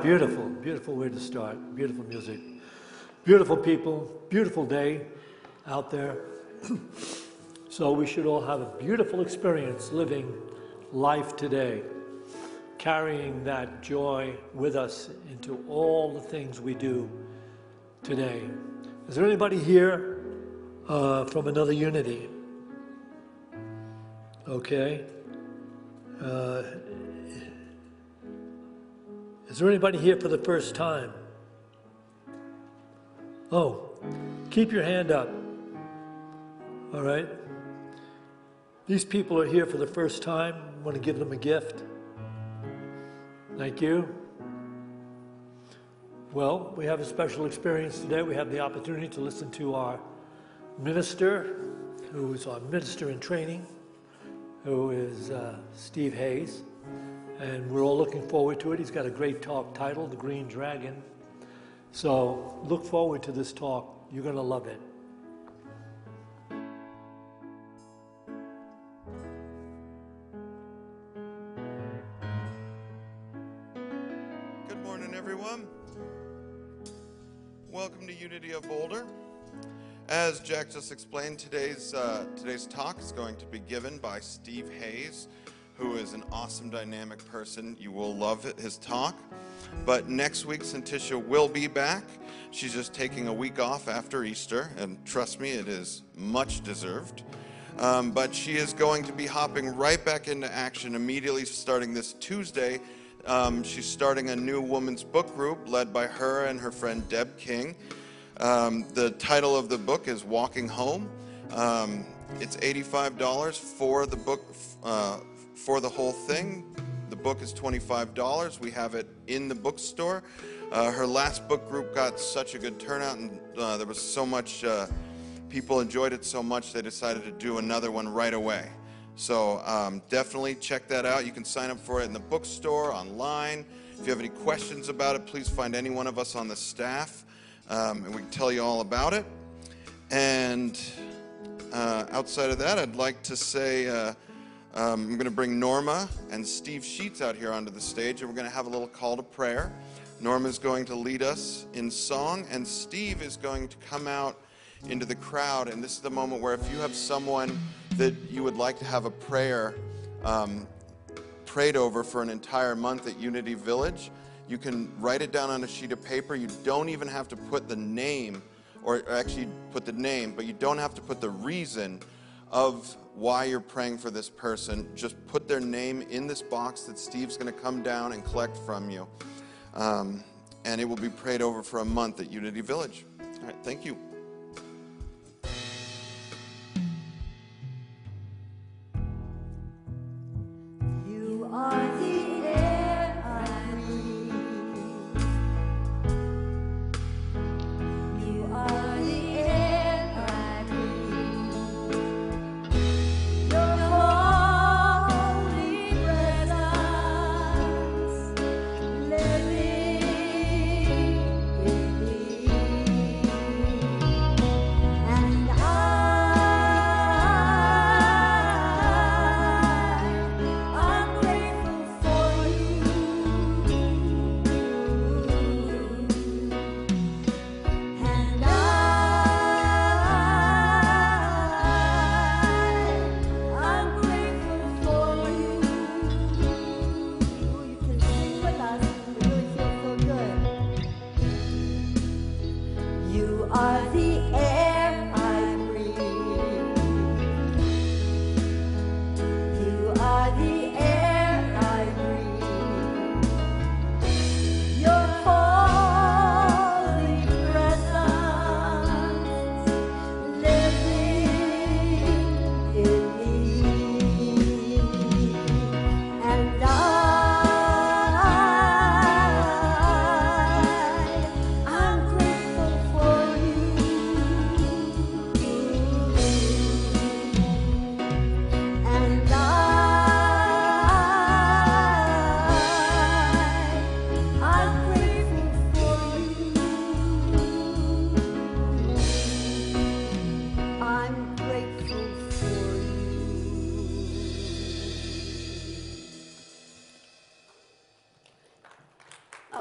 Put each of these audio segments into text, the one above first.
Beautiful, beautiful way to start. Beautiful music. Beautiful people. Beautiful day out there. So we should all have a beautiful experience living life today, carrying that joy with us into all the things we do today. Is there anybody here from another unity? Okay. Is there anybody here for the first time? Oh, keep your hand up. All right. These people are here for the first time. I want to give them a gift. Thank you. Well, we have a special experience today. We have the opportunity to listen to our minister, who is our minister in training, who is Steve Hayes. And we're all looking forward to it. He's got a great talk titled, The Green Dragon. So look forward to this talk. You're going to love it. Good morning, everyone. Welcome to Unity of Boulder. As Jack just explained, today's talk is going to be given by Steve Hayes, who is an awesome, dynamic person. You will love his talk. But next week, Santisha will be back. She's just taking a week off after Easter, and trust me, it is much deserved. But she is going to be hopping right back into action immediately starting this Tuesday. She's starting a new women's book group led by her and her friend Deb King. The title of the book is Walking Home. It's $85 for the book, for the whole thing. The book is $25. We have it in the bookstore. Her last book group got such a good turnout, and there was so much, people enjoyed it so much they decided to do another one right away. So definitely check that out. You can sign up for it in the bookstore, online. If you have any questions about it, please find any one of us on the staff, and we can tell you all about it. And outside of that, I'd like to say I'm going to bring Norma and Steve Sheets out here onto the stage, and we're going to have a little call to prayer. Norma is going to lead us in song, and Steve is going to come out into the crowd. And this is the moment where if you have someone that you would like to have a prayer prayed over for an entire month at Unity Village, you can write it down on a sheet of paper. You don't even have to put the name, or actually put the name, but you don't have to put the reason of why you're praying for this person. Just put their name in this box that Steve's going to come down and collect from you. And it will be prayed over for a month at Unity Village. All right, thank you. You are the air I breathe. You are the air I breathe. Your holy presence living in me. And I'm grateful for you. And I'm grateful for you. You can sing with us. It really feels so good. You are the air I breathe. You are the air I breathe. Your holy presence living in me. And I'm grateful for you. And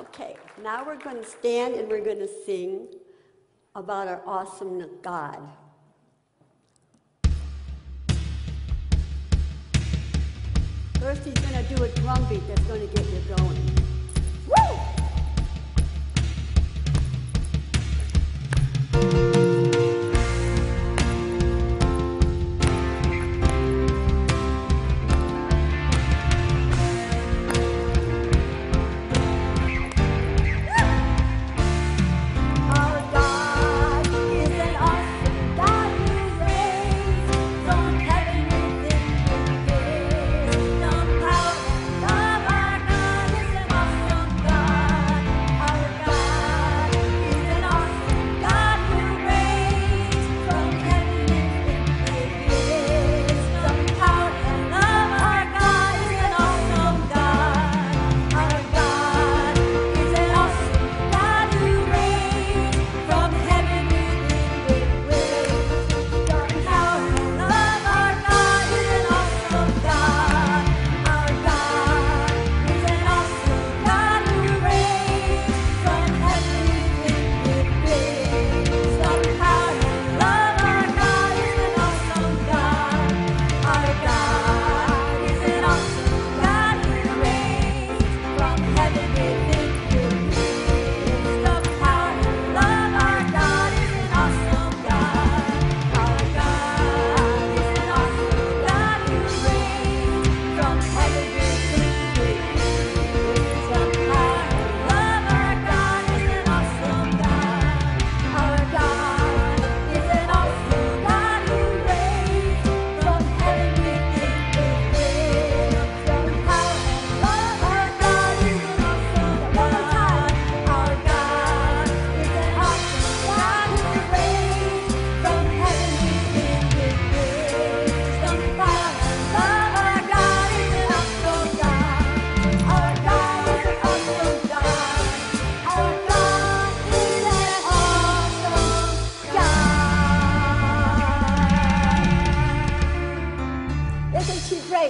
Okay, now we're going to stand and we're going to sing about our awesome God. First, he's going to do a drum beat that's going to get you going. Woo!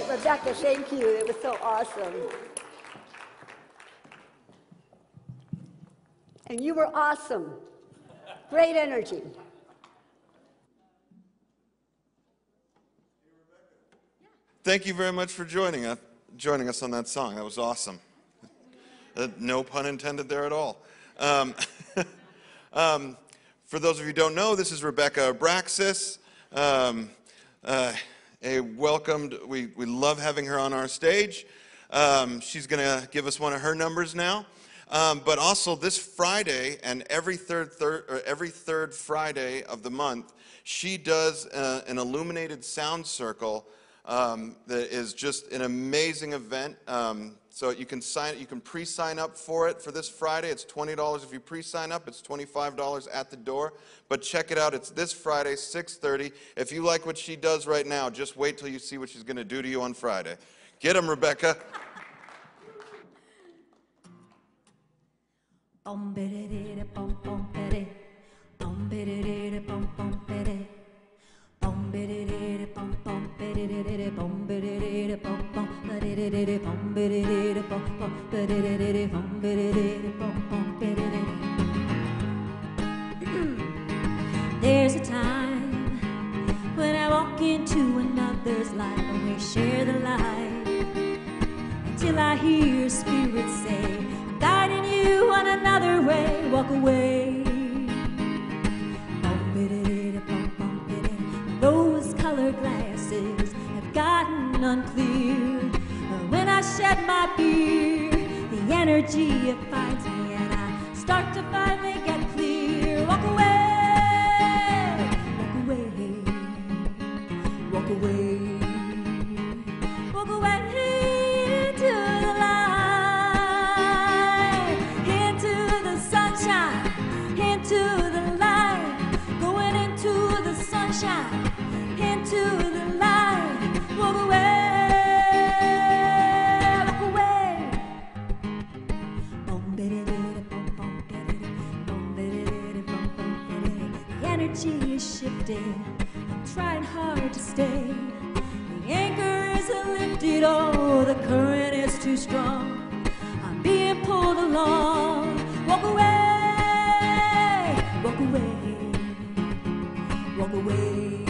Rebecca, thank you. It was so awesome. And you were awesome. Great energy. Thank you very much for joining us on that song. That was awesome. No pun intended there at all. For those of you who don't know, this is Rebecca Abraxas. We love having her on our stage. She's going to give us one of her numbers now. But also this Friday and every third Friday of the month, she does an illuminated sound circle that is just an amazing event. So you can pre-sign up for it for this Friday. It's $20 if you pre-sign up. It's $25 at the door. But check it out. It's this Friday, 6:30. If you like what she does right now, just wait till you see what she's going to do to you on Friday. Get 'em, Rebecca. There's a time when I walk into another's life and we share the light until I hear Spirit say, I'm guiding you on another way, walk away. Those colored glasses have gotten unclear. When I shed my fear, the energy it finds me and I start to finally get clear. Walk away, walk away, walk away, walk away into the light, into the sunshine, into the light, going into the sunshine, into the light, walk away. Energy is shifting, I'm trying hard to stay. The anchor isn't lifted, oh, the current is too strong. I'm being pulled follow the law. Walk away, walk away, walk away,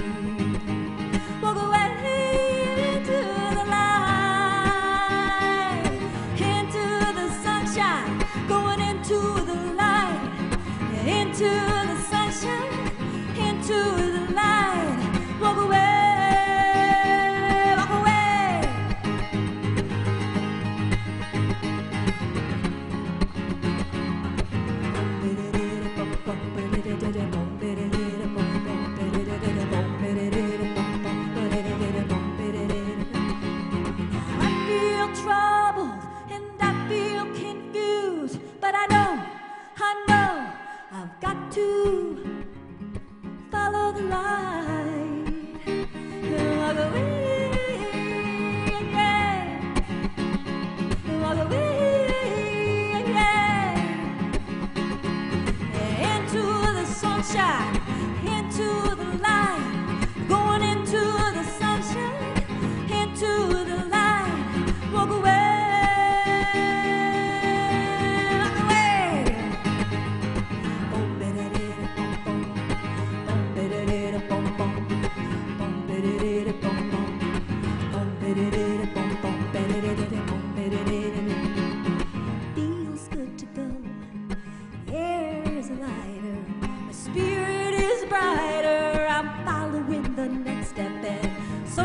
walk away into the light, into the sunshine, going into the light, into the sunshine, into the light. Walk away.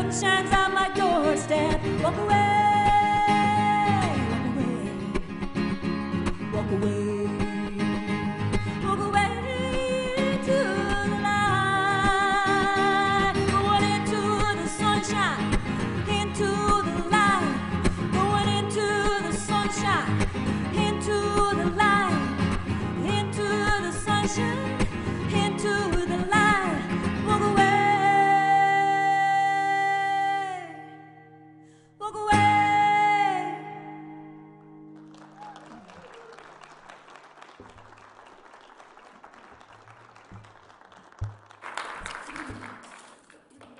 Shines on my doorstep. Walk away, walk away, walk away, walk away to the light. Going into the sunshine, into the light. Going into the sunshine, into the light, into the sunshine, into the light. Walk away.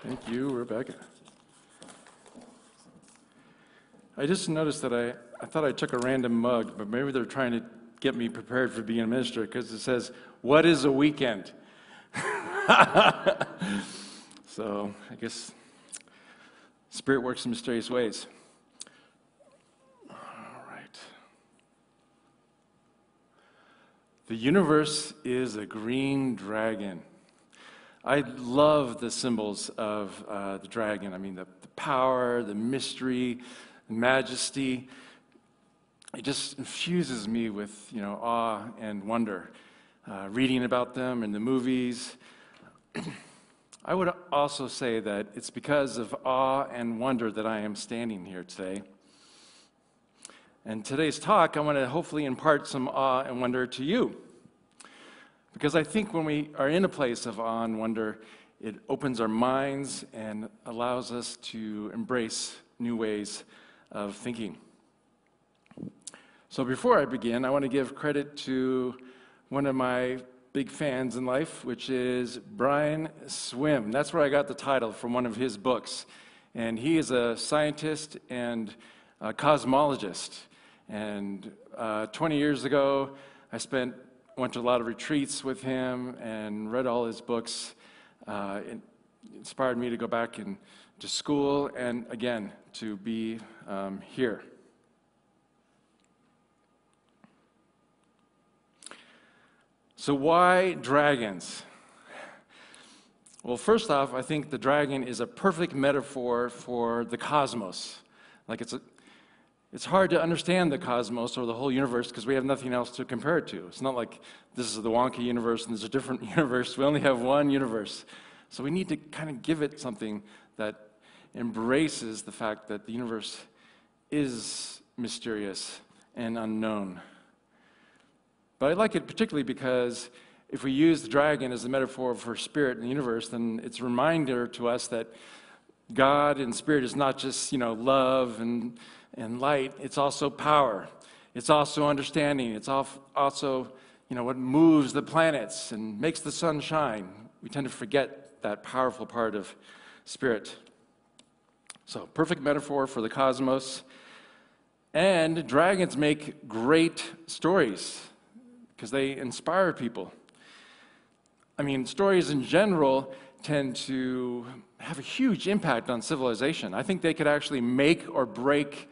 Thank you, Rebecca. I just noticed that I thought I took a random mug, but maybe they're trying to get me prepared for being a minister because it says, "What is a weekend?" So I guess Spirit works in mysterious ways. All right. The universe is a green dragon. I love the symbols of the dragon. I mean, the power, the mystery, the majesty. It just infuses me with, awe and wonder. Reading about them in the movies. I would also say that it's because of awe and wonder that I am standing here today. And today's talk, I want to hopefully impart some awe and wonder to you. Because I think when we are in a place of awe and wonder, it opens our minds and allows us to embrace new ways of thinking. So before I begin, I want to give credit to one of my big fans in life, which is Brian Swimme. That's where I got the title from one of his books. And he is a scientist and a cosmologist. And 20 years ago, I went to a lot of retreats with him and read all his books. It inspired me to go back to school and, again, to be here. So why dragons? Well, first off, I think the dragon is a perfect metaphor for the cosmos. Like it's hard to understand the cosmos or the whole universe because we have nothing else to compare it to. It's not like this is the wonky universe and there's a different universe. We only have one universe. So we need to kind of give it something that embraces the fact that the universe is mysterious and unknown. But I like it particularly because if we use the dragon as a metaphor for spirit in the universe, then it's a reminder to us that God and spirit is not just, love and light. It's also power. It's also understanding. It's also, what moves the planets and makes the sun shine. We tend to forget that powerful part of spirit. So, perfect metaphor for the cosmos. And dragons make great stories because they inspire people. I mean, stories in general tend to have a huge impact on civilization. I think they could actually make or break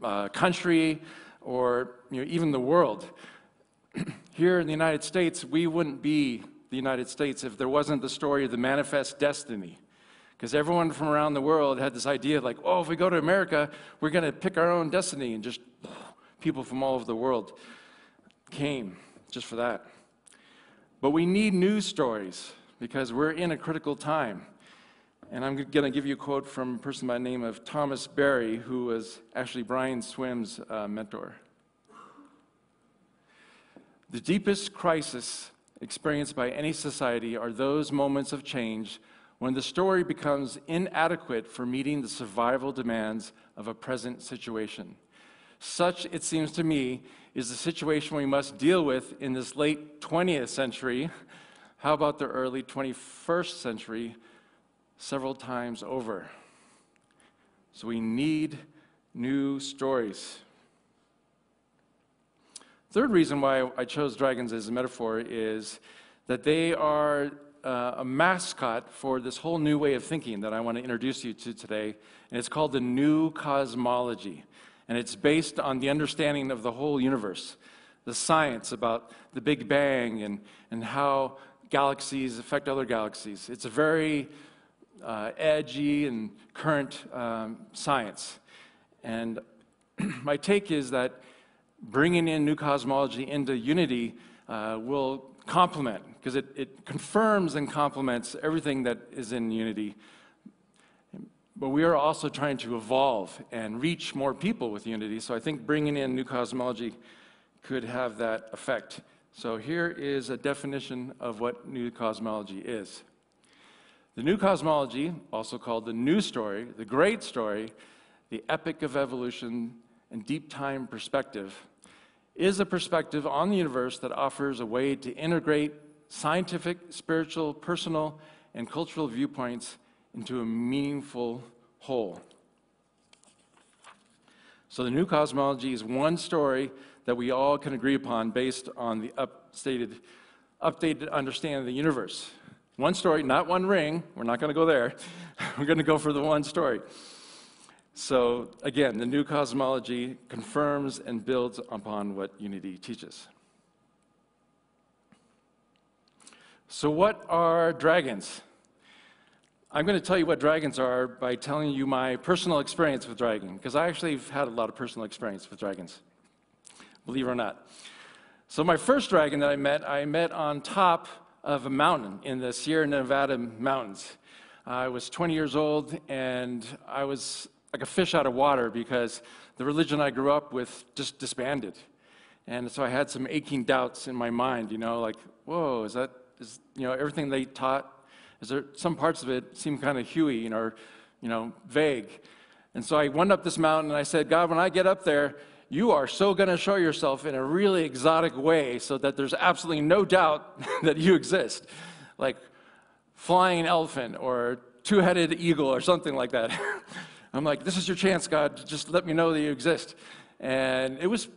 a country or even the world. Here in the United States, we wouldn't be the United States if there wasn't the story of the manifest destiny. Because everyone from around the world had this idea like, oh, if we go to America, we're going to pick our own destiny. And just people from all over the world came just for that. But we need news stories because we're in a critical time. And I'm going to give you a quote from a person by the name of Thomas Berry, who was actually Brian Swimme's mentor. The deepest crisis experienced by any society are those moments of change when the story becomes inadequate for meeting the survival demands of a present situation. Such, it seems to me, is the situation we must deal with in this late 20th century. How about the early 21st century, several times over? So we need new stories. Third reason why I chose dragons as a metaphor is that they are a mascot for this whole new way of thinking that I want to introduce you to today, and it's called the new cosmology. And it's based on the understanding of the whole universe, the science about the Big Bang and how galaxies affect other galaxies. It's a very edgy and current science. And my take is that bringing in new cosmology into unity will complement, because it confirms and complements everything that is in unity. But we are also trying to evolve and reach more people with unity, so I think bringing in new cosmology could have that effect. So here is a definition of what new cosmology is. The new cosmology, also called the new story, the great story, the epic of evolution and deep time perspective, is a perspective on the universe that offers a way to integrate scientific, spiritual, personal, and cultural viewpoints into a meaningful whole. So the new cosmology is one story that we all can agree upon based on the updated understanding of the universe. One story, not one ring. We're not going to go there. We're going to go for the one story. So again, the new cosmology confirms and builds upon what unity teaches. So what are dragons? I'm going to tell you what dragons are by telling you my personal experience with dragon, because I actually have had a lot of personal experience with dragons, believe it or not. So my first dragon that I met on top of a mountain in the Sierra Nevada mountains. I was 20 years old, and I was like a fish out of water because the religion I grew up with just disbanded. And so I had some aching doubts in my mind, like, whoa, is everything they taught, is there some parts of it seem kind of huey, or vague. And so I went up this mountain and I said, God, when I get up there, you are so going to show yourself in a really exotic way so that there's absolutely no doubt that you exist. Like flying elephant or two-headed eagle or something like that. I'm like, this is your chance, God. Just let me know that you exist. And it was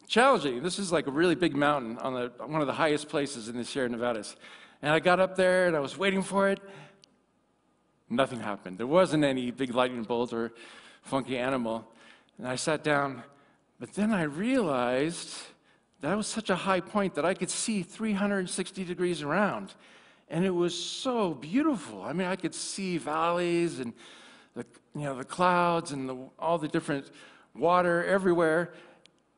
challenging. This is like a really big mountain on one of the highest places in the Sierra Nevadas. And I got up there and I was waiting for it. Nothing happened. There wasn't any big lightning bolt or funky animal. And I sat down, but then I realized that was such a high point that I could see 360 degrees around. And it was so beautiful. I mean, I could see valleys and the clouds and all the different water everywhere.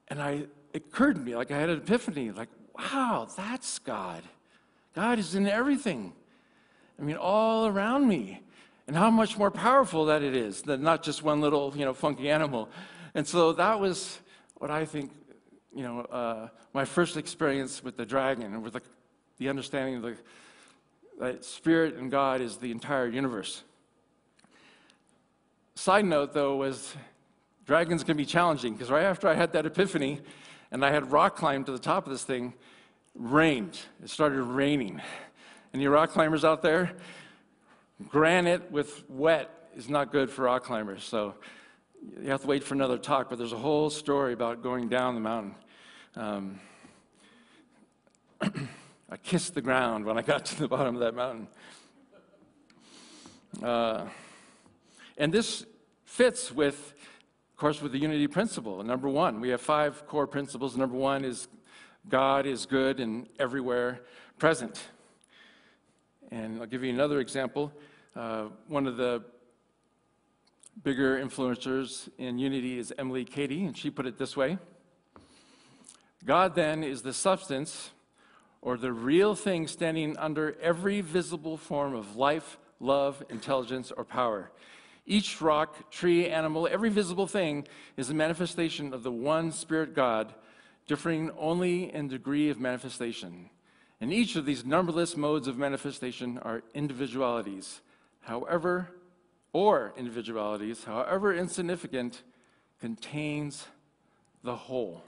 And it occurred to me, like I had an epiphany, like, wow, that's God. God is in everything. I mean, all around me. And how much more powerful that it is than not just one little, funky animal. And so that was what I think, my first experience with the dragon and with the understanding of that Spirit and God is the entire universe. Side note, though, was dragons can be challenging, because right after I had that epiphany and I had rock climbed to the top of this thing, rained. It started raining. Any rock climbers out there? Granite with wet is not good for rock climbers. So You have to wait for another talk, but there's a whole story about going down the mountain. I kissed the ground when I got to the bottom of that mountain. And this fits with, of course, with the unity principle. Number one, we have 5 core principles. Number one is God is good and everywhere present. And I'll give you another example. One of the bigger influencers in unity is Emily Cady, and she put it this way: God then is the substance or the real thing standing under every visible form of life, love, intelligence, or power. Each rock, tree, animal, every visible thing is a manifestation of the one Spirit God, differing only in degree of manifestation. And each of these numberless modes of manifestation are individualities, however insignificant, contains the whole.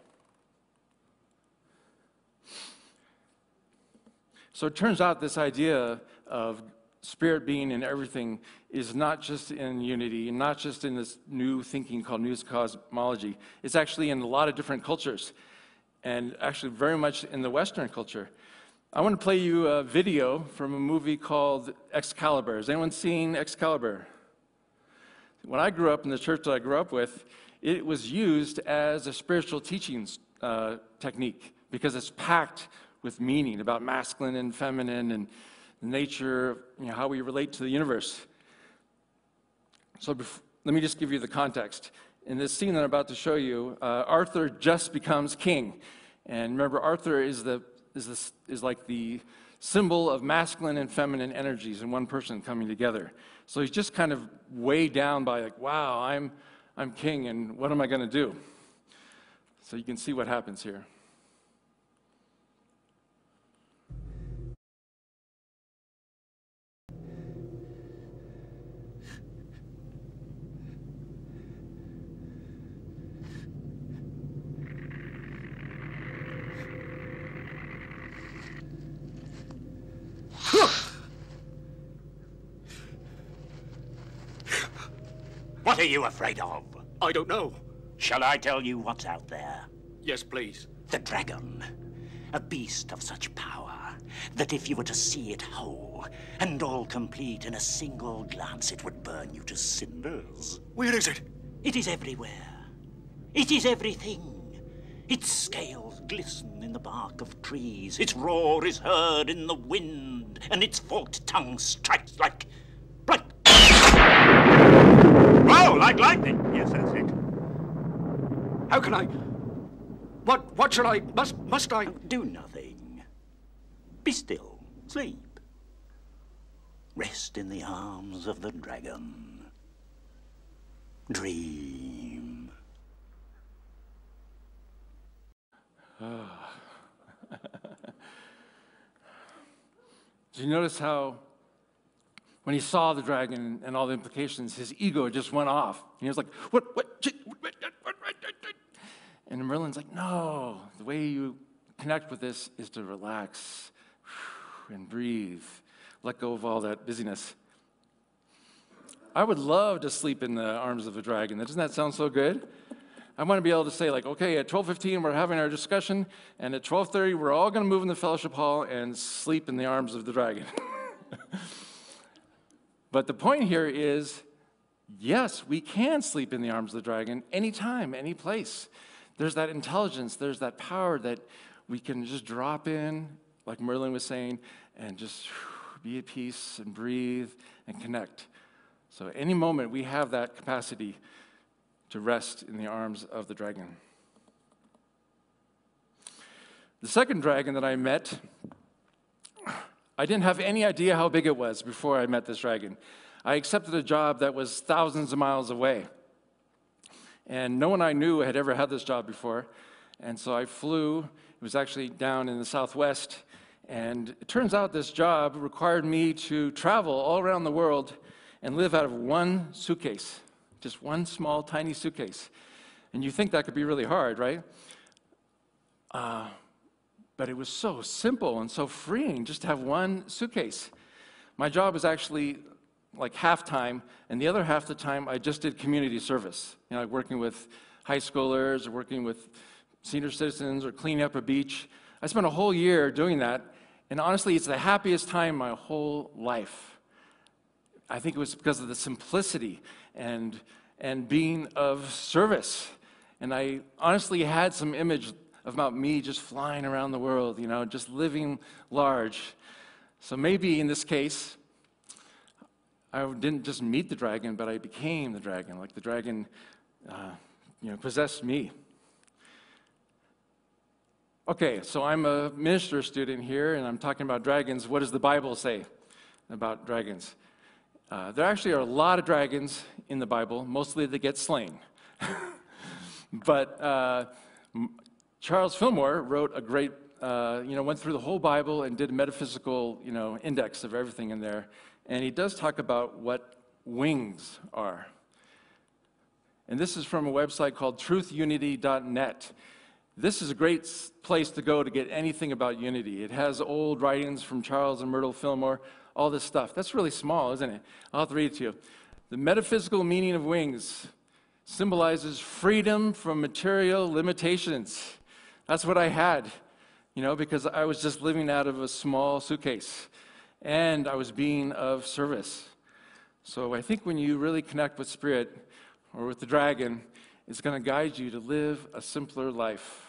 So it turns out this idea of Spirit being in everything is not just in unity, and not just in this new thinking called new cosmology. It's actually in a lot of different cultures, and actually very much in the Western culture. I want to play you a video from a movie called Excalibur. Has anyone seen Excalibur? When I grew up in the church that I grew up with, it was used as a spiritual teaching technique because it's packed with meaning about masculine and feminine and nature, how we relate to the universe. So let me just give you the context. In this scene that I'm about to show you, Arthur just becomes king. And remember, Arthur is like the symbol of masculine and feminine energies in one person coming together. So he's just kind of weighed down by like, wow, I'm king, and what am I going to do? So you can see what happens here. What are you afraid of? I don't know. Shall I tell you what's out there? Yes, please. The dragon. A beast of such power that if you were to see it whole and all complete in a single glance, it would burn you to cinders. Where is it? It is everywhere. It is everything. Its scales glisten in the bark of trees. Its roar is heard in the wind, and its forked tongue strikes like... Oh, like lightning. Yes, that's it. How can I... What shall I... Must I... Do nothing. Be still. Sleep. Rest in the arms of the dragon. Dream. Did you notice how when he saw the dragon and all the implications, his ego just went off? And he was like, what? And Merlin's like, no, the way you connect with this is to relax and breathe, let go of all that busyness. I would love to sleep in the arms of a dragon. Doesn't that sound so good? I want to be able to say, like, okay, at 12:15 we're having our discussion, and at 12:30 we're all going to move in the fellowship hall and sleep in the arms of the dragon. But the point here is, yes, we can sleep in the arms of the dragon anytime, any place. There's that intelligence, there's that power that we can just drop in, like Merlin was saying, and just be at peace and breathe and connect. So any moment we have that capacity to rest in the arms of the dragon. The second dragon that I met, I didn't have any idea how big it was before I met this dragon. I accepted a job that was thousands of miles away. And no one I knew had ever had this job before. And so I flew. It was actually down in the Southwest. And it turns out this job required me to travel all around the world and live out of one suitcase, just one small, tiny suitcase. And you think that could be really hard, right? But it was so simple and so freeing just to have one suitcase. My job was actually like half-time, and the other half the time I just did community service, like working with high schoolers or working with senior citizens or cleaning up a beach. I spent a whole year doing that, and honestly, it's the happiest time in my whole life. I think it was because of the simplicity and being of service. And I honestly had some image about me just flying around the world, just living large. So maybe in this case, I didn't just meet the dragon, but I became the dragon. Like the dragon, possessed me. Okay, so I'm a minister student here, and I'm talking about dragons. What does the Bible say about dragons? There actually are a lot of dragons in the Bible. Mostly they get slain. But Charles Fillmore wrote a great, went through the whole Bible and did a metaphysical, index of everything in there. And he does talk about what wings are. And this is from a website called truthunity.net. This is a great place to go to get anything about unity. It has old writings from Charles and Myrtle Fillmore, all this stuff. That's really small, isn't it? I'll have to read it to you. The metaphysical meaning of wings symbolizes freedom from material limitations. That's what I had, because I was just living out of a small suitcase, and I was being of service. So I think when you really connect with Spirit or with the dragon, it's going to guide you to live a simpler life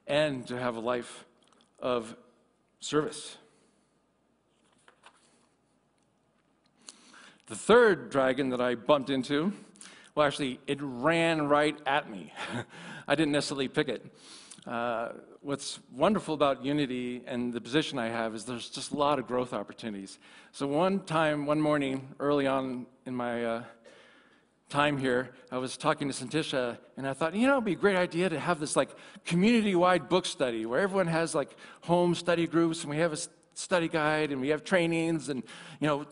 and to have a life of service. The third dragon that I bumped into, well, actually, it ran right at me. I didn't necessarily pick it. What's wonderful about Unity and the position I have is there's just a lot of growth opportunities. So one morning, early on in my time here, I was talking to Santisha, and I thought, it'd be a great idea to have this community-wide book study where everyone has home study groups, and we have a study guide, and we have trainings, and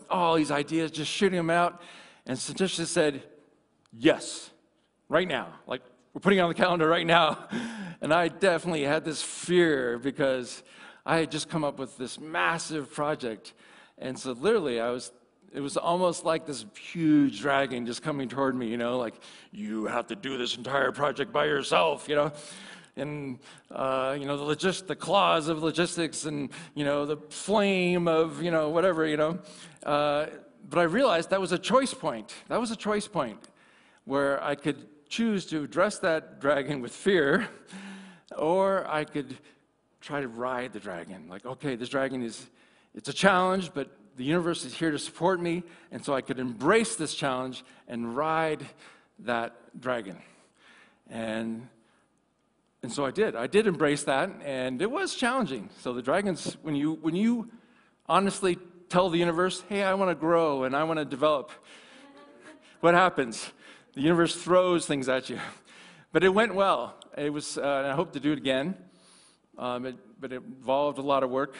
all these ideas, just shooting them out. And Santisha said, yes, right now. We're putting it on the calendar right now. And I definitely had this fear because I had just come up with this massive project. And so literally it was almost like this huge dragon just coming toward me, you have to do this entire project by yourself, and the claws of logistics and, the flame of, whatever, but I realized that was a choice point. That was a choice point where I could choose to address that dragon with fear, or I could try to ride the dragon. Okay, this dragon it's a challenge, but the universe is here to support me, and so I could embrace this challenge and ride that dragon. And so I did. I did embrace that, and it was challenging. So the dragons, when you honestly tell the universe, hey, I want to grow and I want to develop, what happens? The universe throws things at you. But it went well. It was, and I hope to do it again. But it involved a lot of work.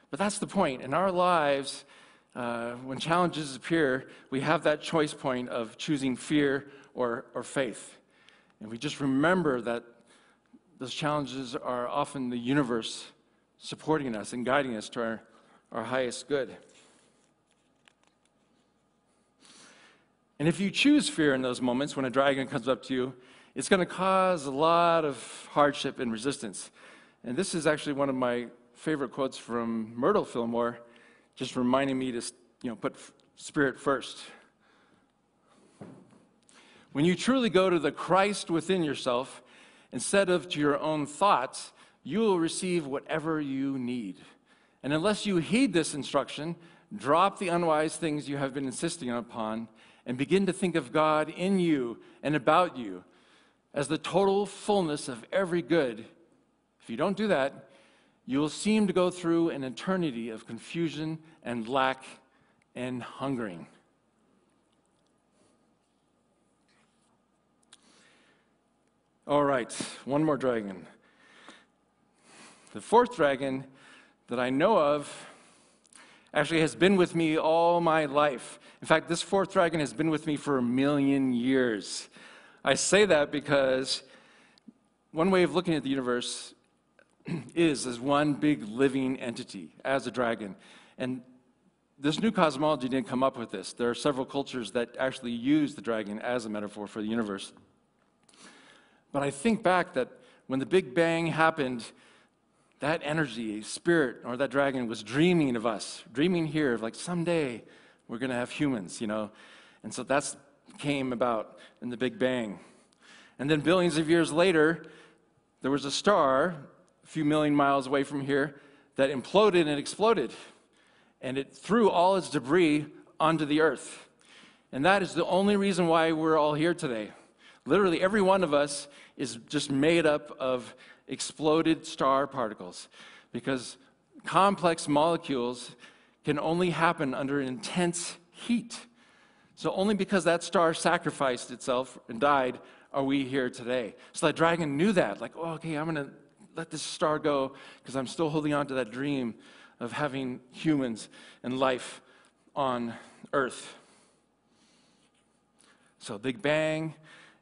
But that's the point. In our lives, when challenges appear, we have that choice point of choosing fear or faith. And we just remember that those challenges are often the universe supporting us and guiding us to our highest good. And if you choose fear in those moments when a dragon comes up to you, it's going to cause a lot of hardship and resistance. And this is actually one of my favorite quotes from Myrtle Fillmore, just reminding me to put Spirit first. When you truly go to the Christ within yourself, instead of to your own thoughts, you will receive whatever you need. And unless you heed this instruction, drop the unwise things you have been insisting upon and begin to think of God in you and about you as the total fullness of every good. If you don't do that, you will seem to go through an eternity of confusion and lack and hungering. All right, one more dragon. The fourth dragon that I know of actually has been with me all my life. In fact, this fourth dragon has been with me for 1,000,000 years. I say that because one way of looking at the universe is as one big living entity, as a dragon. And this new cosmology didn't come up with this. There are several cultures that actually use the dragon as a metaphor for the universe. But I think back that when the Big Bang happened, that energy, spirit, or that dragon was dreaming of us, dreaming here of like someday we're going to have humans, you know. And so that's came about in the Big Bang. And then billions of years later, there was a star a few million miles away from here that imploded and exploded. And it threw all its debris onto the earth. And that is the only reason why we're all here today. Literally, every one of us is just made up of exploded star particles, because complex molecules can only happen under intense heat. So only because that star sacrificed itself and died are we here today. So that dragon knew that, like, oh, okay, I'm going to let this star go because I'm still holding on to that dream of having humans and life on Earth. So Big Bang,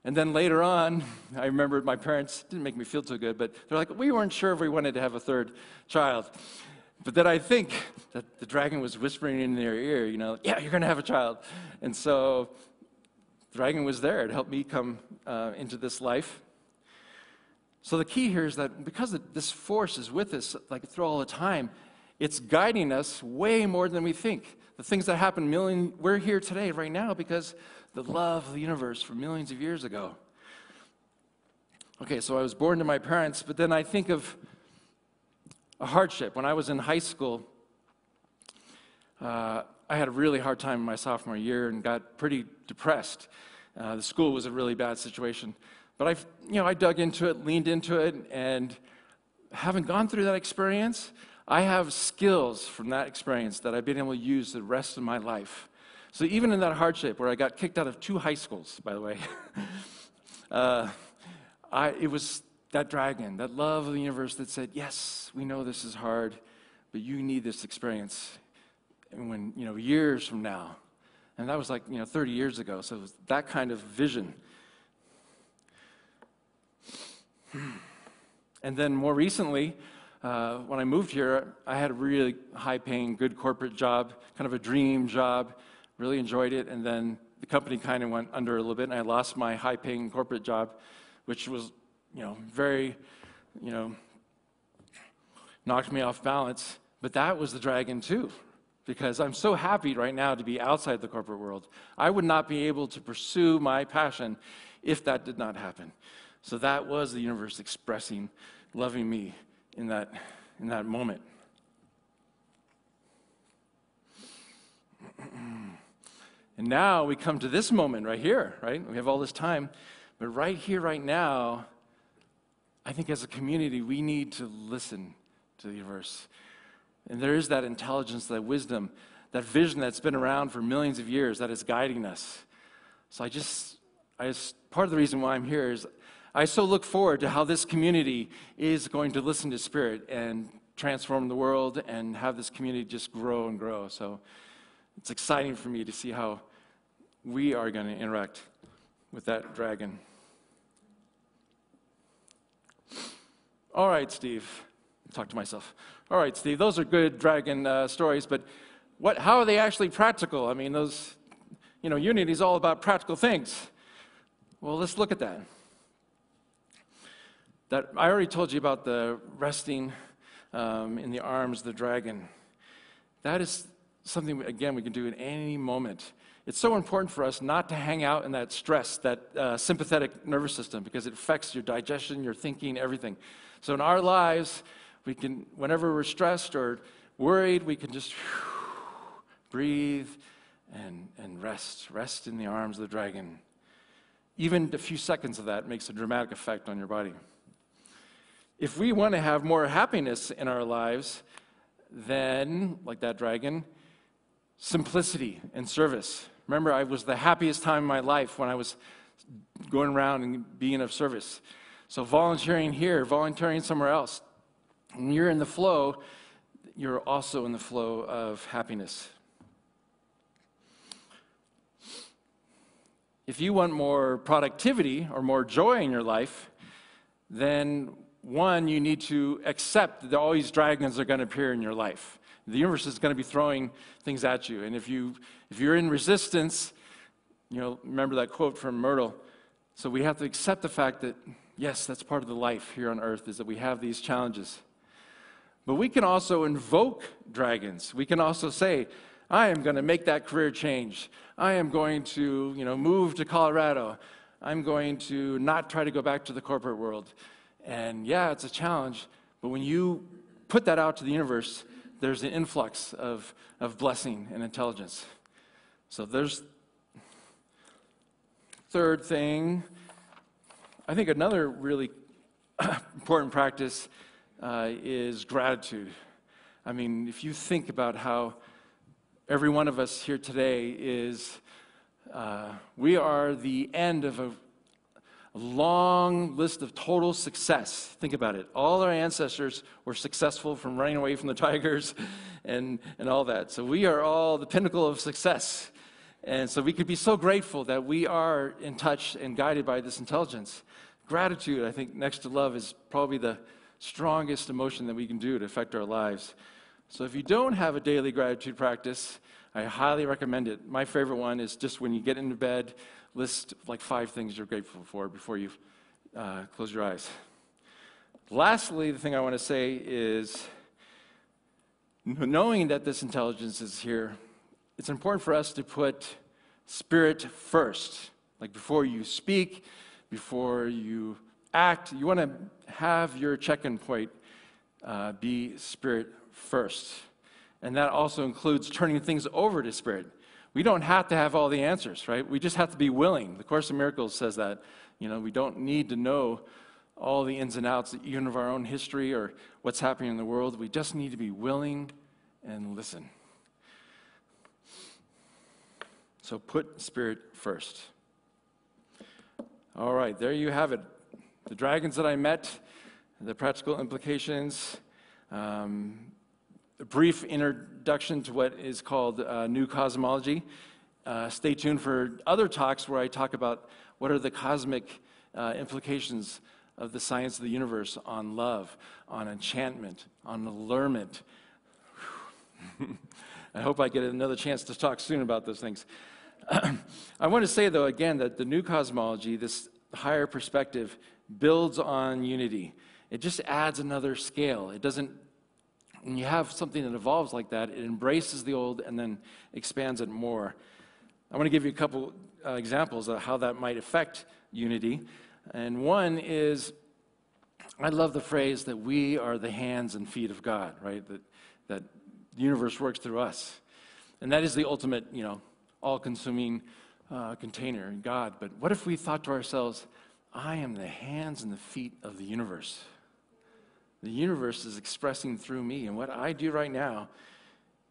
and then later on, I remember my parents didn't make me feel too good, but they're like, we weren't sure if we wanted to have a third child. But then I think that the dragon was whispering in their ear, you know, yeah, you're going to have a child. And so the dragon was there to help me come into this life. So the key here is that because this force is with us like through all the time, it's guiding us way more than we think. The things that happen, we're here today, right now, because the love of the universe from millions of years ago. Okay, so I was born to my parents, but then I think of a hardship. When I was in high school, I had a really hard time in my sophomore year and got pretty depressed. The school was a really bad situation. But I dug into it, leaned into it, and having gone through that experience, I have skills from that experience that I've been able to use the rest of my life. So even in that hardship, where I got kicked out of 2 high schools, by the way, it was that dragon, that love of the universe that said, yes, we know this is hard, but you need this experience. And when, years from now, and that was like, 30 years ago, so it was that kind of vision. And then more recently, when I moved here, I had a really high-paying, good corporate job, kind of a dream job, really enjoyed it, and then the company kind of went under a little bit, and I lost my high-paying corporate job, which was, very, knocked me off balance. But that was the dragon too, because I'm so happy right now to be outside the corporate world. I would not be able to pursue my passion if that did not happen. So that was the universe expressing, loving me in that moment. And now we come to this moment right here, right? We have all this time, but right here, right now, I think as a community, we need to listen to the universe. And there is that intelligence, that wisdom, that vision that's been around for millions of years that is guiding us. So part of the reason why I'm here is I so look forward to how this community is going to listen to Spirit and transform the world and have this community just grow and grow. So it's exciting for me to see how we are going to interact with that dragon. All right, Steve. Talk to myself. All right, Steve, those are good dragon stories, but how are they actually practical? I mean, unity is all about practical things. Well, let's look at that. I already told you about the resting in the arms of the dragon. That is something, again, we can do at any moment. It's so important for us not to hang out in that stress, that sympathetic nervous system, because it affects your digestion, your thinking, everything. So in our lives, we can, whenever we're stressed or worried, we can just breathe and rest in the arms of the dragon. Even a few seconds of that makes a dramatic effect on your body. If we want to have more happiness in our lives, then, like that dragon, simplicity and service. Remember, I was the happiest time in my life when I was going around and being of service. So volunteering here, volunteering somewhere else. When you're in the flow, you're also in the flow of happiness. If you want more productivity or more joy in your life, then one, you need to accept that all these dragons are going to appear in your life. The universe is going to be throwing things at you. And if you're in resistance, remember that quote from Myrtle. So we have to accept the fact that, yes, that's part of the life here on earth, is that we have these challenges. But we can also invoke dragons. We can also say, I am going to make that career change. I am going to, move to Colorado. I'm going to not try to go back to the corporate world. And yeah, it's a challenge, but when you put that out to the universe, there's an influx of blessing and intelligence. So there's third thing. I think another really important practice is gratitude. I mean, if you think about how every one of us here today we are the end of a long list of total success. Think about it. All our ancestors were successful from running away from the tigers and all that. So we are all the pinnacle of success. And so we could be so grateful that we are in touch and guided by this intelligence. Gratitude, I think, next to love, is probably the strongest emotion that we can do to affect our lives. So if you don't have a daily gratitude practice, I highly recommend it. My favorite one is just when you get into bed, list like 5 things you're grateful for before you close your eyes. Lastly, the thing I want to say is, knowing that this intelligence is here, it's important for us to put spirit first. Like before you speak, before you act, you want to have your check-in point be spirit first. And that also includes turning things over to spirit. We don't have to have all the answers, right? We just have to be willing. The Course in Miracles says that. We don't need to know all the ins and outs, even of our own history or what's happening in the world. We just need to be willing and listen. So put spirit first. All right, there you have it. The dragons that I met, the practical implications, a brief introduction to what is called new cosmology. Stay tuned for other talks where I talk about what are the cosmic implications of the science of the universe on love, on enchantment, on allurement. I hope I get another chance to talk soon about those things. I want to say, though, again, that the new cosmology, this higher perspective, builds on unity. It just adds another scale. It doesn't. When you have something that evolves like that, it embraces the old and then expands it more. I want to give you a couple examples of how that might affect unity. And one is, I love the phrase that we are the hands and feet of God, right? That the universe works through us. And that is the ultimate, all-consuming container in God. But what if we thought to ourselves, I am the hands and the feet of the universe. The universe is expressing through me, and what I do right now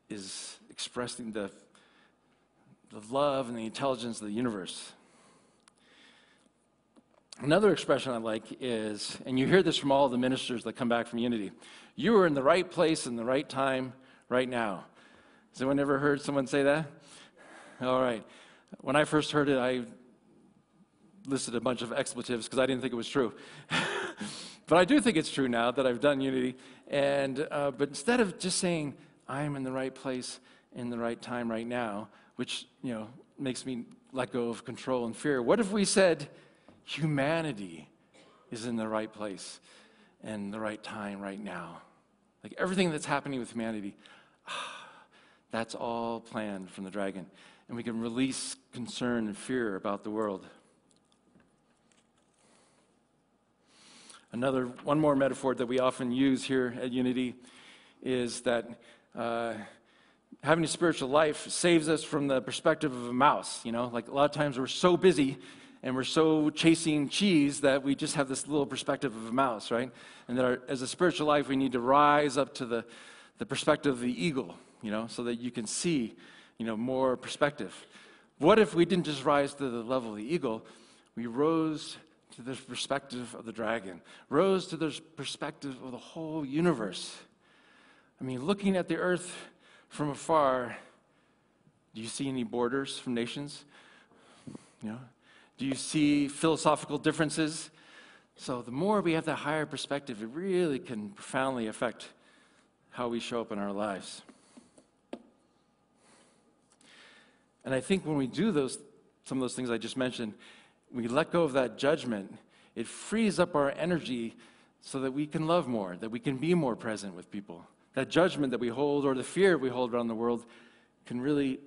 is expressing the love and the intelligence of the universe. Another expression I like is, and you hear this from all the ministers that come back from Unity, you are in the right place in the right time right now. Has anyone ever heard someone say that? All right. When I first heard it, I listed a bunch of expletives because I didn't think it was true. But I do think it's true now that I've done Unity. But instead of just saying, I'm in the right place in the right time right now, which makes me let go of control and fear, what if we said, humanity is in the right place and the right time right now? Like everything that's happening with humanity, that's all planned from the dragon. And we can release concern and fear about the world. One more metaphor that we often use here at Unity is that having a spiritual life saves us from the perspective of a mouse. Like a lot of times we're so busy and we're so chasing cheese that we just have this little perspective of a mouse, right? And that as a spiritual life, we need to rise up to the perspective of the eagle, so that you can see, more perspective. What if we didn't just rise to the level of the eagle, we rose to the perspective of the dragon, rose to the perspective of the whole universe? I mean, looking at the earth from afar, do you see any borders from nations? Do you see philosophical differences? So the more we have that higher perspective, it really can profoundly affect how we show up in our lives. And I think when we do some of those things I just mentioned, we let go of that judgment, it frees up our energy so that we can love more, that we can be more present with people. That judgment that we hold or the fear we hold around the world can really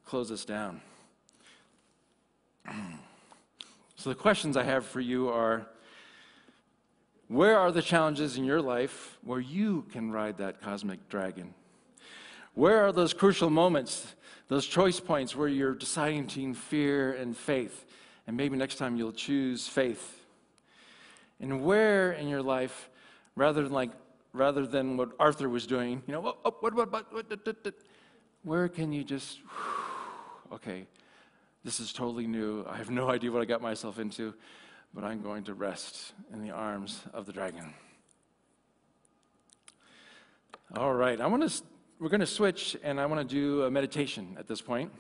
close us down. So the questions I have for you are, where are the challenges in your life where you can ride that cosmic dragon? Where are those crucial moments, those choice points where you're deciding between fear and faith? And maybe next time you'll choose faith. And where in your life, rather than what Arthur was doing, where can you just, okay, this is totally new. I have no idea what I got myself into, but I'm going to rest in the arms of the dragon. All right, we're going to switch, and I want to do a meditation at this point.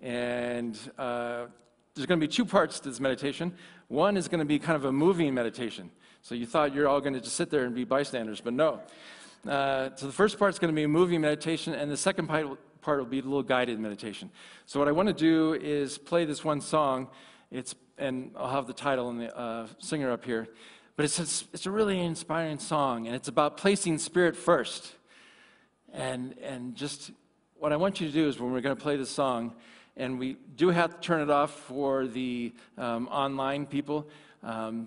And there's going to be two parts to this meditation. One is going to be kind of a moving meditation. So you thought you're all going to just sit there and be bystanders, but no. So the first part is going to be a moving meditation, and the second part will be a little guided meditation. So what I want to do is play this one song. And I'll have the title and the singer up here. But it's a really inspiring song, and it's about placing spirit first. And just what I want you to do is when we're going to play this song, and we do have to turn it off for the online people,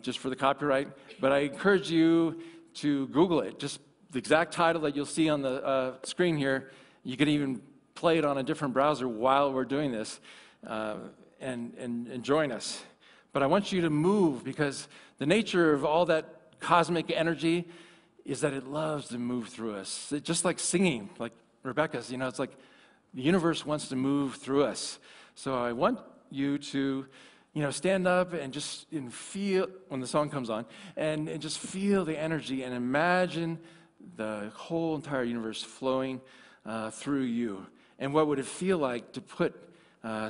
just for the copyright, but I encourage you to Google it. Just the exact title that you'll see on the screen here. You can even play it on a different browser while we're doing this, and join us. But I want you to move, because the nature of all that cosmic energy is that it loves to move through us. Just like singing, like Rebecca's, it's like the universe wants to move through us. So I want you to, stand up and just feel, when the song comes on, and just feel the energy and imagine the whole entire universe flowing through you. And what would it feel like to put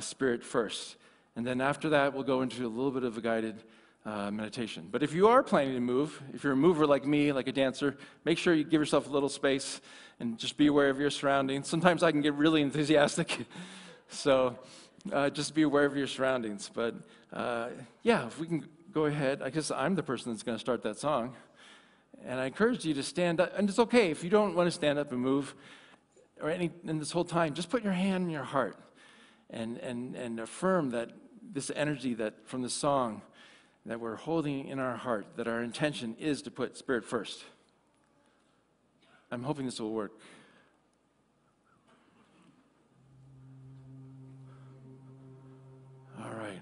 spirit first? And then after that, we'll go into a little bit of a guided meditation. But if you are planning to move, if you're a mover like me, like a dancer, make sure you give yourself a little space and just be aware of your surroundings. Sometimes I can get really enthusiastic, so just be aware of your surroundings. But if we can go ahead, I guess I'm the person that's going to start that song. And I encourage you to stand up, and it's okay if you don't want to stand up and move, in this whole time, just put your hand in your heart and affirm that this energy that from the song that we're holding in our heart, that our intention is to put spirit first. I'm hoping this will work. All right.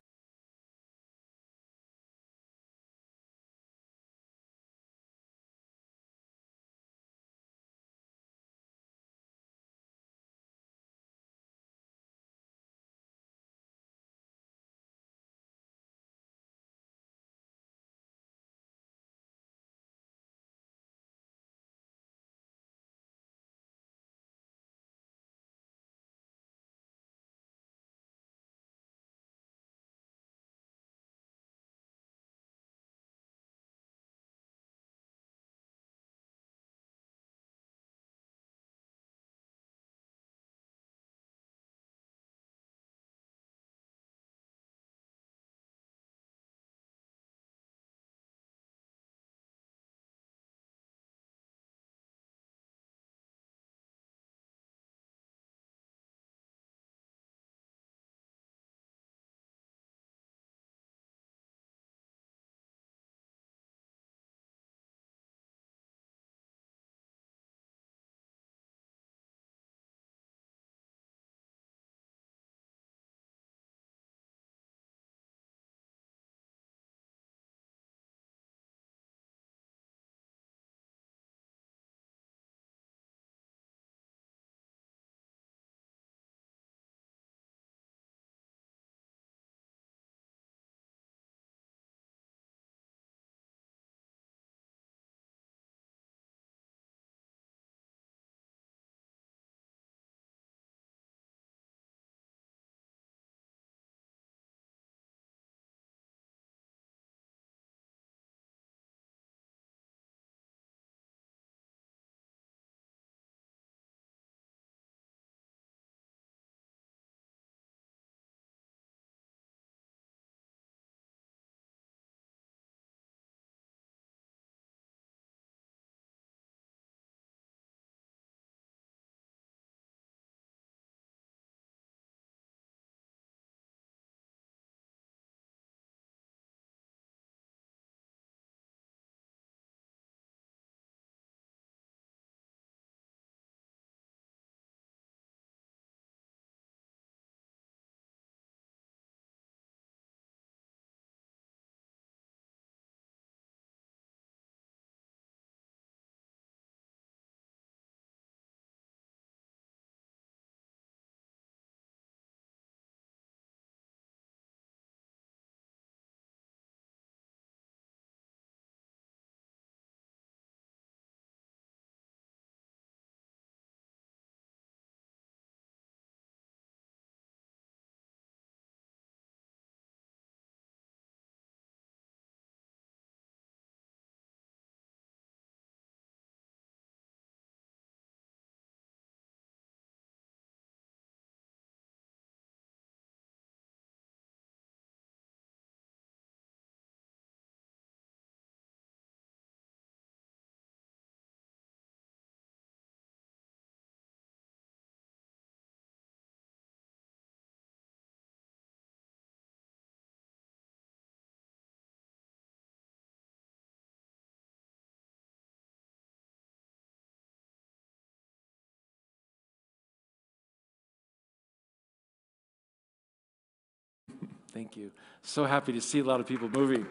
Thank you. So happy to see a lot of people moving.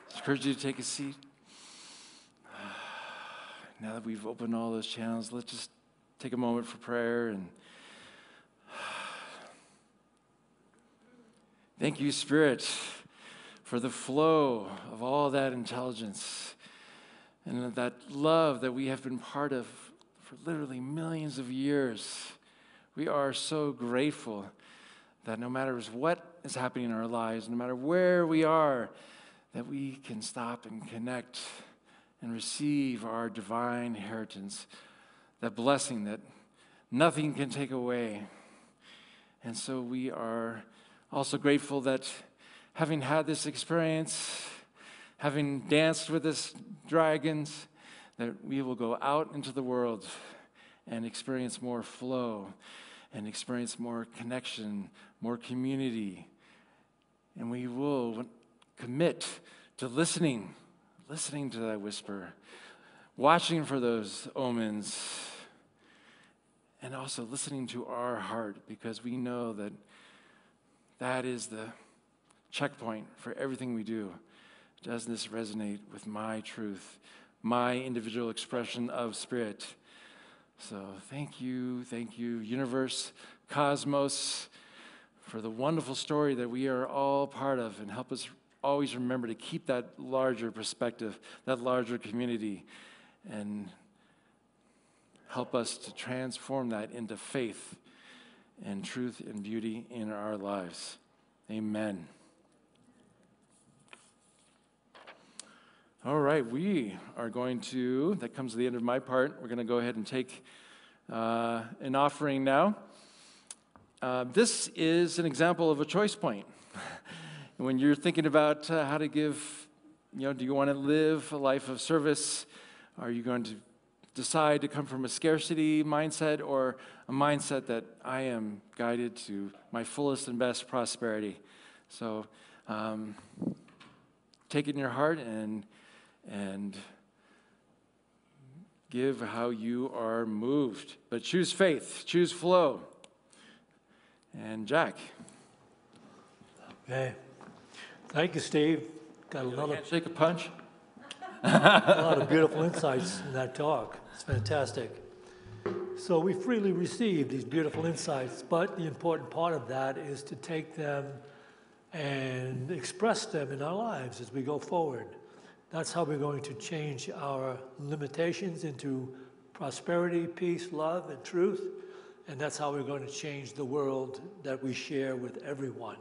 Just encourage you to take a seat. Now that we've opened all those channels, let's just take a moment for prayer. And thank you, Spirit, for the flow of all that intelligence and that love that we have been part of for literally millions of years. We are so grateful that no matter what is happening in our lives, no matter where we are, that we can stop and connect and receive our divine inheritance, that blessing that nothing can take away. And so we are also grateful that having had this experience, having danced with this dragons, that we will go out into the world and experience more flow and experience more connection, more community. And we will commit to listening to that whisper, watching for those omens, and also listening to our heart, because we know that that is the checkpoint for everything we do. Does this resonate with my truth, my individual expression of Spirit? So thank you, universe, cosmos, for the wonderful story that we are all part of, and help us always remember to keep that larger perspective, that larger community, and help us to transform that into faith and truth and beauty in our lives. Amen. All right, we are going to, that comes to the end of my part, we're going to go ahead and take an offering now. This is an example of a choice point. When you're thinking about how to give, do you want to live a life of service? Are you going to decide to come from a scarcity mindset, or a mindset that I am guided to my fullest and best prosperity? So take it in your heart and give how you are moved. But choose faith, choose flow. And Jack. Okay. Thank you, Steve. Got a lot of Shake a punch. a lot of beautiful insights in that talk. It's fantastic. So we freely receive these beautiful insights, but the important part of that is to take them and express them in our lives as we go forward. That's how we're going to change our limitations into prosperity, peace, love, and truth. And that's how we're going to change the world that we share with everyone.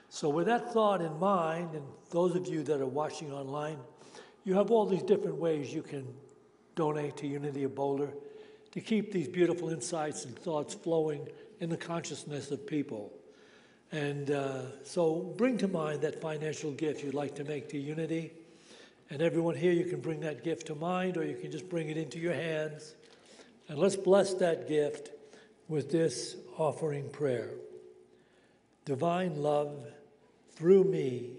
So with that thought in mind, and those of you that are watching online, you have all these different ways you can donate to Unity of Boulder to keep these beautiful insights and thoughts flowing in the consciousness of people. And so bring to mind that financial gift you'd like to make to Unity. And everyone here, you can bring that gift to mind, or you can just bring it into your hands. And let's bless that gift with this offering prayer. Divine love, through me,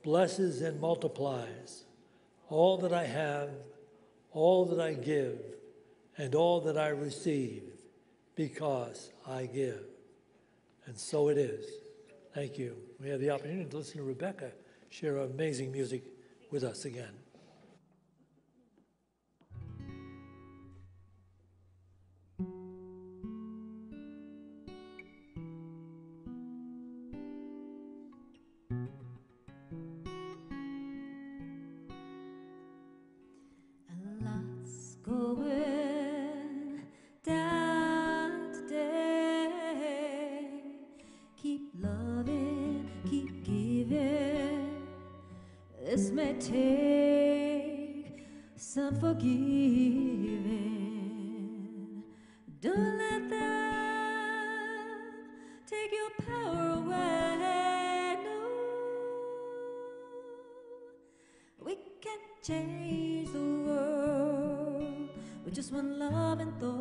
blesses and multiplies all that I have, all that I give, and all that I receive, because I give. And so it is. Thank you. We have the opportunity to listen to Rebecca share her amazing music with us again. Going down today. Keep loving, keep giving. This may take some forgiving. Don't let them take your power away. No, we can change the world with just one loving thought.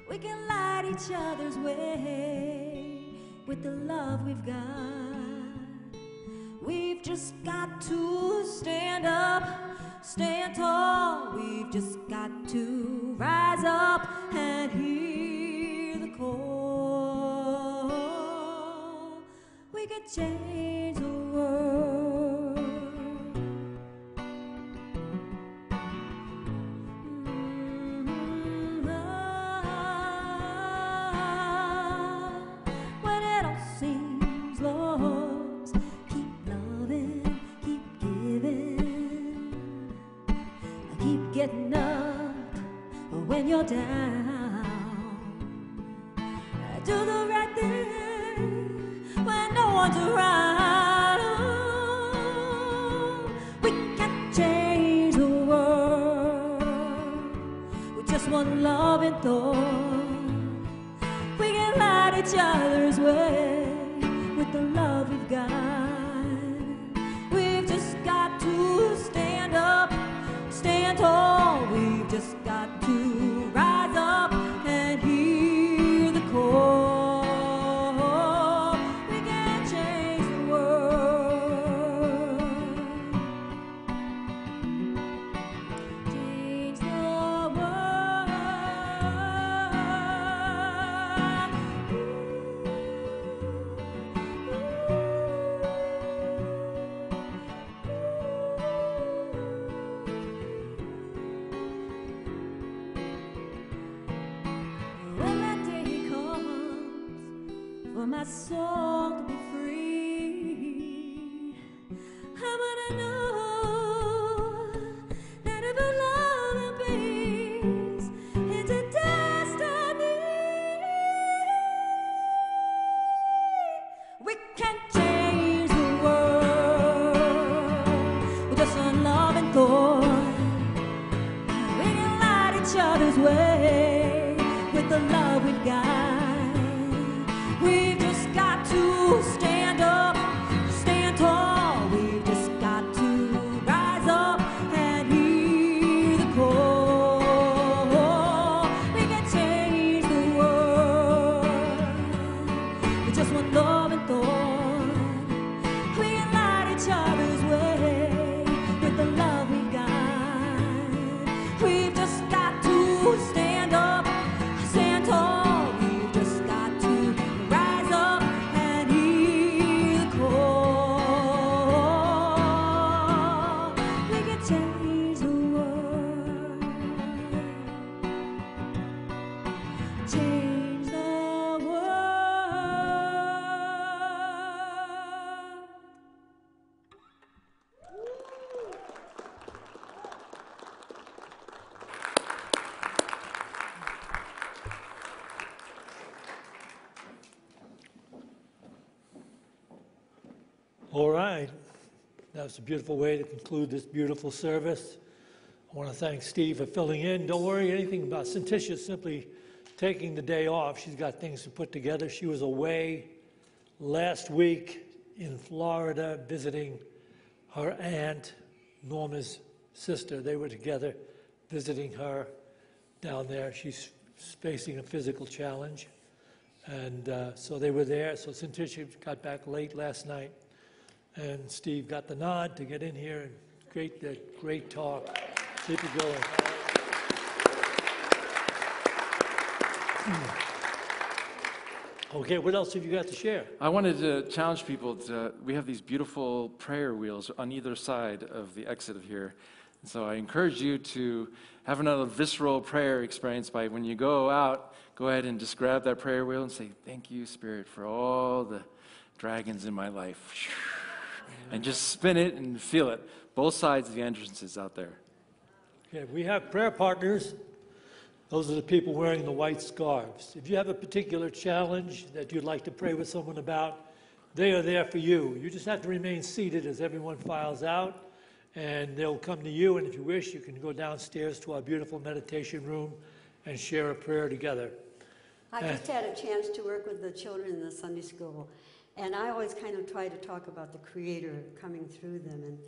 We can light each other's way with the love we've got. We've just got to stand up, stand tall. We've just got to rise up and hear the call. change the world. When it all seems lost, keep loving, keep giving, keep getting up when you're down. Do the right thing when no one's around. We can change the world with just one loving thought. We can light each other's way with the love we've got. We've just got to stand up, stand tall. We've just got to rise up and hear the call. We can change the world. Change the world. When that day comes for my soul to be free, I'm gonna know that if our love and peace is a destiny, we can change the world with just one love and thought. We can light each other's way with the love we've got. We've just got to stand up, stand tall. We've just got to rise up and hear the call. We can change the world with just one love and thought. We can light each other's way with the love we've got. We've just got to stand up, stand tall. We've just got to rise up and hear the call. We can change the world. Change the world. All right. That's a beautiful way to conclude this beautiful service. I want to thank Steve for filling in. Don't worry anything about Cinticia simply taking the day off. She's got things to put together. She was away last week in Florida visiting her aunt, Norma's sister. They were together visiting her down there. She's facing a physical challenge. And so they were there. So Cinticia got back late last night. And Steve got the nod to get in here. And great talk. Keep it going. Okay, what else have you got to share? I wanted to challenge people to, we have these beautiful prayer wheels on either side of the exit of here. And so I encourage you to have another visceral prayer experience by when you go out, go ahead and just grab that prayer wheel and say, thank you, Spirit, for all the dragons in my life. And just spin it and feel it. Both sides of the entrances out there. Okay, we have prayer partners. Those are the people wearing the white scarves. If you have a particular challenge that you'd like to pray with someone about, they are there for you. You just have to remain seated as everyone files out, and they'll come to you. And if you wish, you can go downstairs to our beautiful meditation room and share a prayer together. I just had a chance to work with the children in the Sunday school, and I always kind of try to talk about the Creator coming through them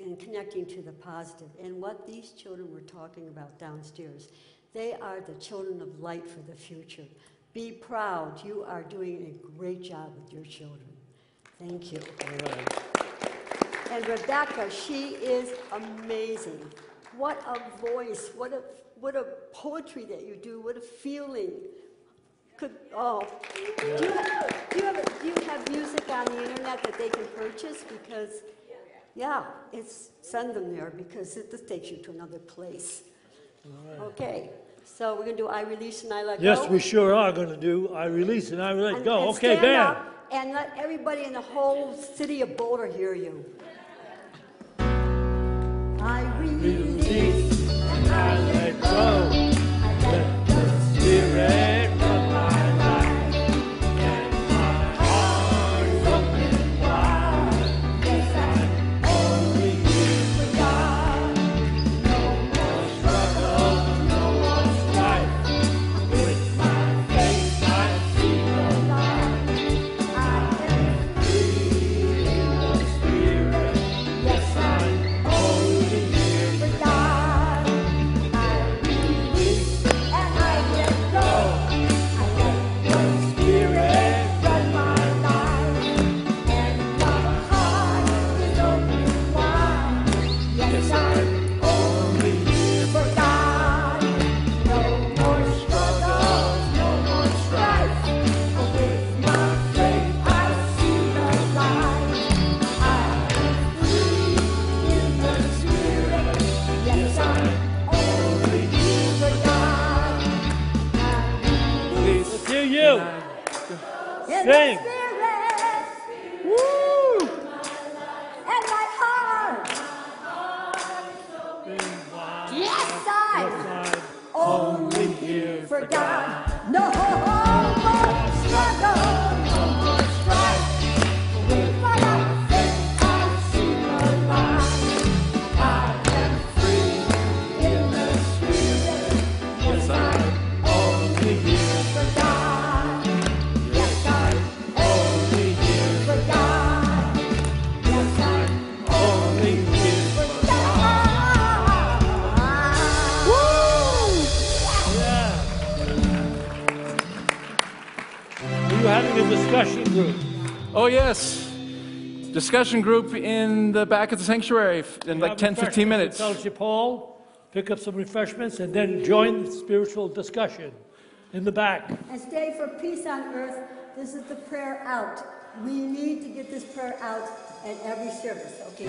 and connecting to the positive. And what these children were talking about downstairs, they are the children of light for the future. Be proud. You are doing a great job with your children. Thank you. All right. And Rebecca, she is amazing. What a voice. What a poetry that you do. What a feeling. Do you have music on the internet that they can purchase? Because, yeah, send them there because this takes you to another place. Okay, so we're going to do I Release and I Let Go. Yes, we sure are going to do I Release and I Let Go. Okay, stand bam. up and let everybody in the whole city of Boulder hear you. I release and I let go. Let the Spirit run my life and my heart open wide. Yes, I'm only here for God. No more struggle, no more strife. With my faith I see the light. I am free in the Spirit. Yes, I'm only here for God. I release and I let go. I let the Spirit run my life, and my heart is open wide. Yes, I'm only here for God. No more struggles, no more strife. With my faith I see the light. I am free in the Spirit. Yes, I'm only here for God. Let's hear you. In Sing. the Spirit. Woo! And my heart. Yes, I'm only here for God. No more struggle, no more strife. With my faith I see the light. I am free in the Spirit. Yes, I'm only here for God. Yes, I'm only here for God. Yes, I'm only here for God. Woo! Yeah. Are you having a discussion group? Oh, yes. Discussion group in the back of the sanctuary in like 10, 15 minutes. Fellowship Hall, pick up some refreshments, and then join the spiritual discussion in the back. And stay for peace on earth. This is the prayer out. We need to get this prayer out at every service. Okay.